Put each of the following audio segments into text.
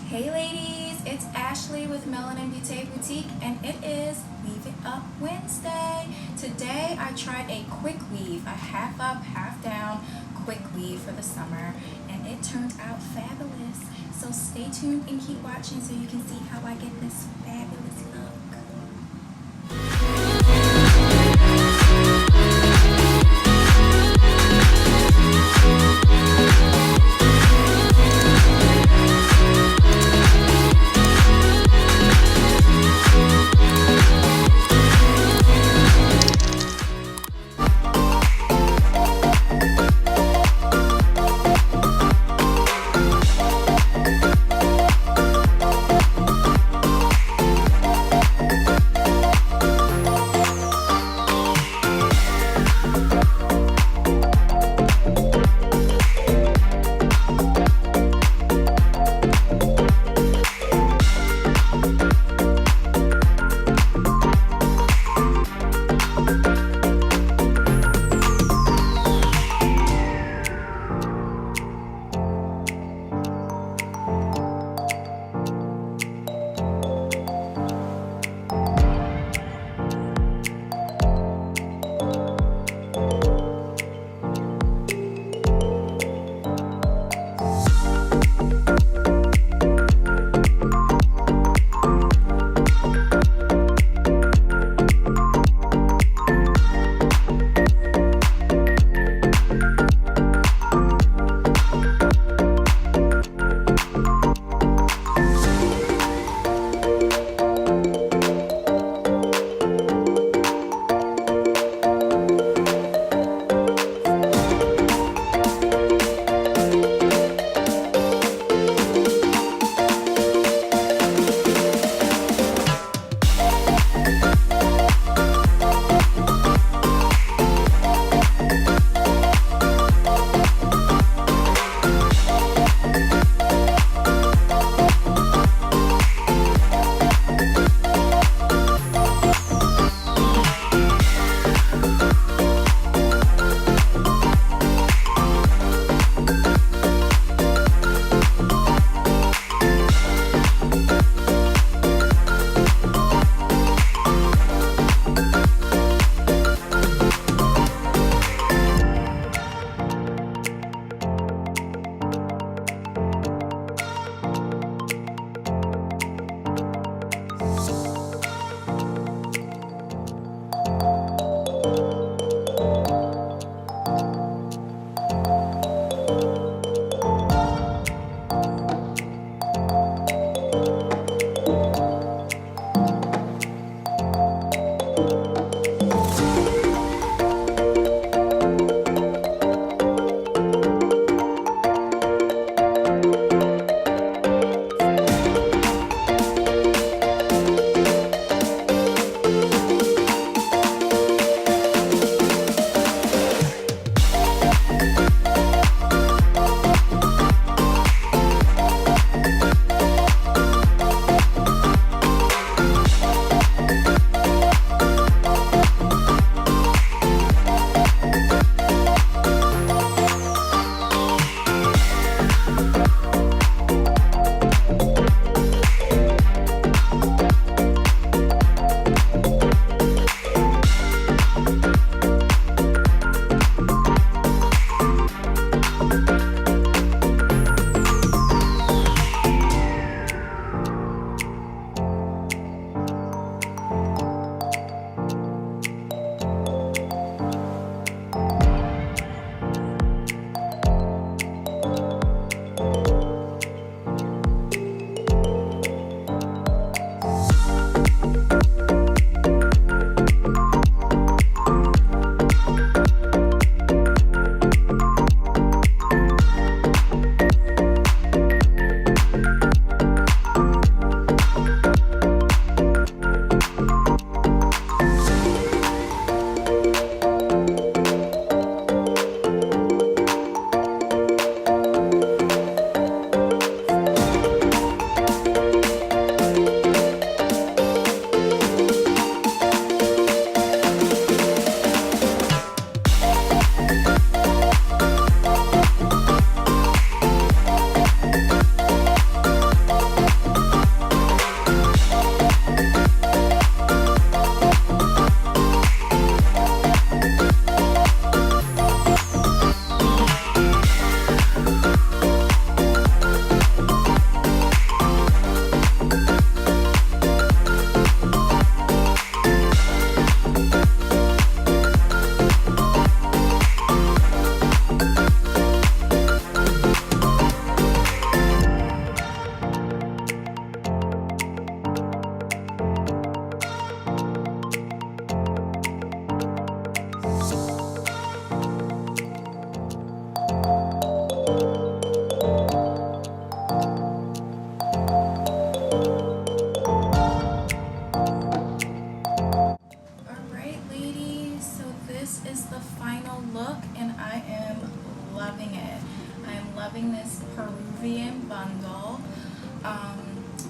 Hey ladies, it's Ashley with Melanin Beaute Boutique and it is Weave It Up Wednesday. Today I tried a quick weave, a half up, half down quick weave for the summer, and it turned out fabulous. So stay tuned and keep watching so you can see how I get this fabulous look.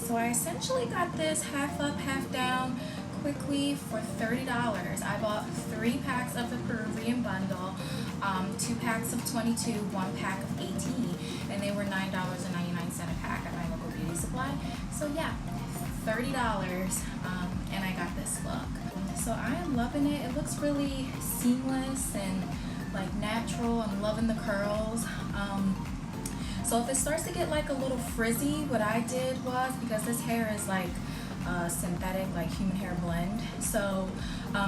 So I essentially got this half up, half down quick weave for $30. I bought 3 packs of the Peruvian bundle, 2 packs of 22, 1 pack of 18, and they were $9.99 a pack at my local beauty supply. So yeah, $30, and I got this look. So I am loving it. It looks really seamless and like natural. I'm loving the curls. So if it starts to get like a little frizzy, what I did was, because this hair is like synthetic, like human hair blend, so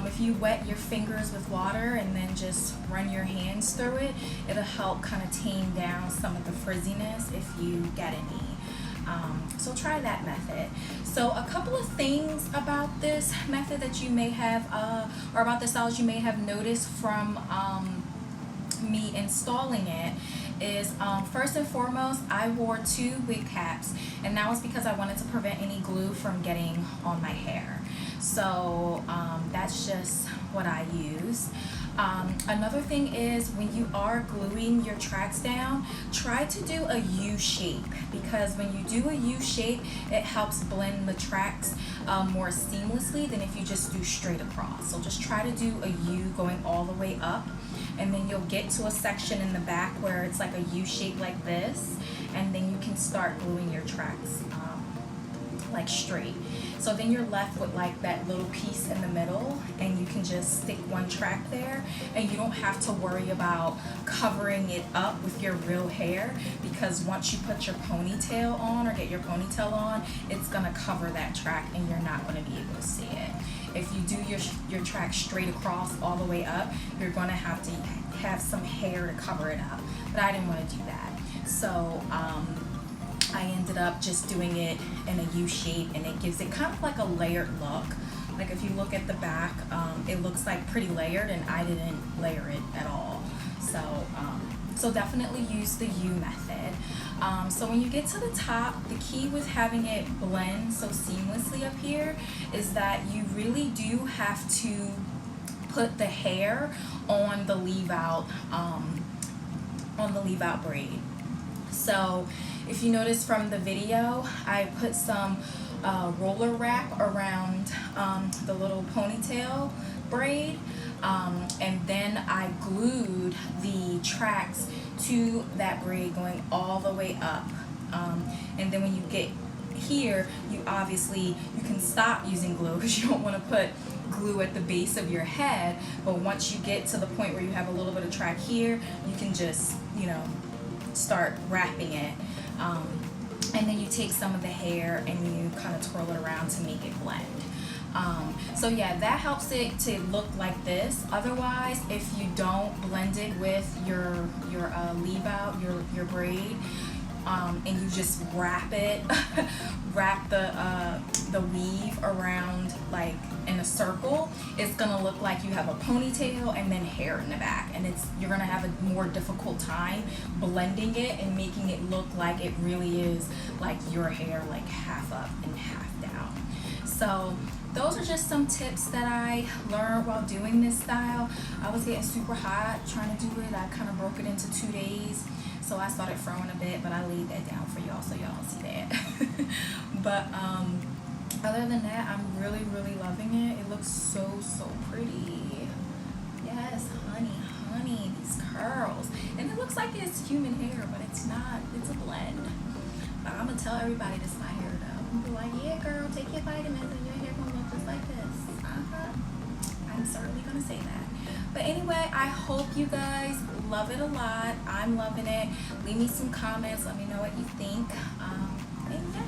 if you wet your fingers with water and then just run your hands through it, it'll help kind of tame down some of the frizziness if you get any. So try that method. So a couple of things about this method that you may have, or about the styles you may have noticed from me installing it, is first and foremost, I wore 2 wig caps, and that was because I wanted to prevent any glue from getting on my hair. So that's just what I use. Another thing is, when you are gluing your tracks down, try to do a U shape, because when you do a U shape, it helps blend the tracks more seamlessly than if you just do straight across. So just try to do a U going all the way up, and then you'll get to a section in the back where it's like a U shape like this, and then you can start gluing your tracks like straight. So then you're left with like that little piece in the middle, and you can just stick one track there, and you don't have to worry about covering it up with your real hair, because once you put your ponytail on or get your ponytail on, it's gonna cover that track and you're not gonna be able to see it. If you do your track straight across all the way up, you're gonna have to have some hair to cover it up, but I didn't want to do that. So I ended up just doing it in a U shape, and it gives it kind of like a layered look. Like if you look at the back, it looks like pretty layered, and I didn't layer it at all. So definitely use the U method. So when you get to the top, the key with having it blend so seamlessly up here is that you really do have to put the hair on the leave out braid. So if you notice from the video, I put some roller wrap around the little ponytail braid, and then I glued the tracks to that braid going all the way up, and then when you get here, you can stop using glue, because you don't want to put glue at the base of your head, but once you get to the point where you have a little bit of track here, you can just, start wrapping it, and then you take some of the hair and you kind of twirl it around to make it blend. So yeah, that helps it to look like this. Otherwise, if you don't blend it with your leave out, your braid, and you just wrap the weave around like in a circle, it's gonna look like you have a ponytail and then hair in the back, and you're gonna have a more difficult time blending it and making it look like it really is like your hair, like half up and half down. So those are just some tips that I learned while doing this style. I was getting super hot trying to do it. I kind of broke it into 2 days. So I started throwing a bit, but I laid that down for y'all so y'all don't see that. But other than that, I'm really, really loving it. It looks so pretty. Yes, honey, these curls. And it looks like it's human hair, but it's not. It's a blend. But I'm going to tell everybody this is my hair, though. I'm be like, yeah, girl, take your vitamins and your hair going to look just like this. I'm certainly going to say that. But anyway, I hope you guys love it a lot. I'm loving it. Leave me some comments. Let me know what you think. And yeah.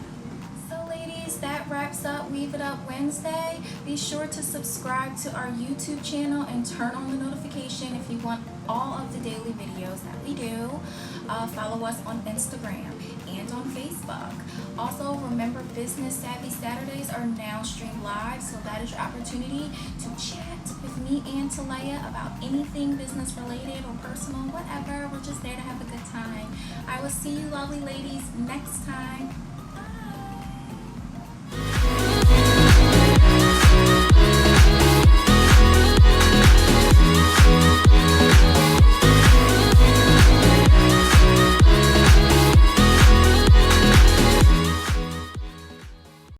So ladies, that wraps up Weave It Up Wednesday. Be sure to subscribe to our YouTube channel and turn on the notification if you want all of the daily videos that we do. Follow us on Instagram and on Facebook. Also, remember, Business Savvy Saturdays are now streamed live, so that is your opportunity to chat with me and Talaya about anything business related or personal, whatever. We're just there to have a good time. I will see you lovely ladies next time.